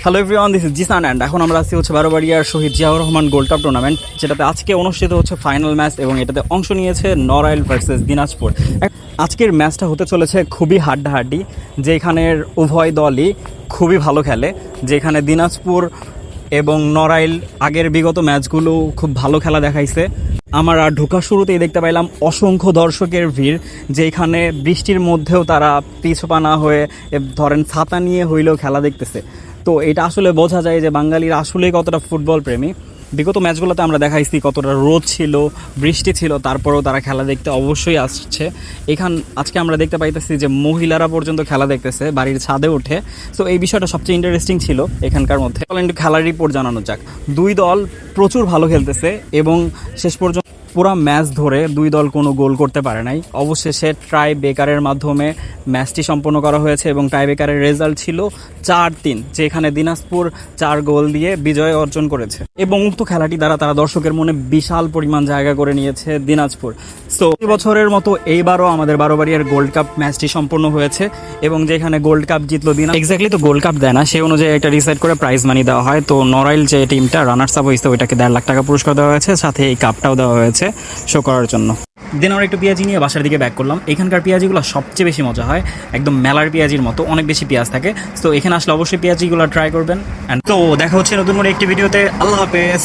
Hello everyone, this is Zisan and এখন আমরা আছি হচ্ছে বারোবাড়িয়ার Shaheed Ziaur Rahman gold cup tournament, যেটাতে আজকে অনুষ্ঠিত হচ্ছে ফাইনাল ম্যাচ এবং এটাতে অংশ নিয়েছে নড়াইল ভার্সেস দিনাজপুর। আজকের ম্যাচটা হতে চলেছে খুবই হাড্ডাহাড্ডি, যেখানের উভয় দলই খুবই ভালো খেলে। যেখানে দিনাজপুর এবং নড়াইল আগের বিগত ম্যাচগুলো খুব ভালো খেলা দেখাইছে। আমার আর ঢোকার শুরুতেই দেখতে পাইলাম অসংখ্য দর্শকের ভিড়, যেখানে বৃষ্টির মধ্যেও তারা পিছপা না হয়ে ধরেন ছাতা নিয়ে হইলেও খেলা দেখতেছে। তো এটা আসলে বোঝা যায় যে বাঙালিরা আসলেই কতটা ফুটবল প্রেমী। বিগত ম্যাচগুলোতে আমরা দেখাইছি কতটা রোদ ছিল, বৃষ্টি ছিল, তারপরেও তারা খেলা দেখতে অবশ্যই আসছে। আজকে আমরা দেখতে পাইতেছি যে মহিলারা পর্যন্ত খেলা দেখতেছে বাড়ির ছাদে উঠে। তো এই বিষয়টা সবচেয়ে ইন্টারেস্টিং ছিল এখানকার মধ্যে। একটু খেলার রিপোর্ট জানানো যাক। দুই দল প্রচুর ভালো খেলতেছে এবং শেষ পর্যন্ত পুরো ম্যাচ ধরে দুই দল কোনো গোল করতে পারে নাই। অবশেষে ট্রাই বেকারের মাধ্যমে ম্যাচটি সম্পন্ন করা হয়েছে এবং ট্রাই বেকারের রেজাল্ট ছিল 4-3, যেখানে দিনাজপুর 4 গোল দিয়ে বিজয় অর্জন করেছে এবং উক্ত খেলাটি দ্বারা তারা দর্শকের মনে বিশাল পরিমাণ জায়গা করে নিয়েছে দিনাজপুর। সো এই বছরের মতো এইবারও আমাদের বারোবাড়িয়ার গোল্ড কাপ ম্যাচটি সম্পন্ন হয়েছে এবং যেখানে গোল্ড কাপ জিতলো দিনাজপুর। এক্স্যাক্টলি তো গোল্ড কাপ দেয় না, সেই অনুযায়ী একটা ডিসাইড করে প্রাইজ মানি দেওয়া হয়। তো নড়াইল যে টিমটা রানার্স আপ হয়েছে ওইটাকে 1.5 লাখ টাকা পুরস্কার দেওয়া হয়েছে, সাথে এই কাপটাও দেওয়া হয়েছে শো করার জন্য। দেন আমরা একটু পেঁয়াজি নিয়ে বাসার দিকে ব্যাক করলাম। এখানকার পেঁয়াজিগুলো সবচেয়ে বেশি মজা হয়, একদম মেলার পেঁয়াজির মতো, অনেক বেশি পেঁয়াজ থাকে। তো এখানে আসলে অবশ্যই পেঁয়াজিগুলো ট্রাই করবেন। তো দেখা হচ্ছে নতুন করে একটি ভিডিওতে। আল্লাহ হাফেজ।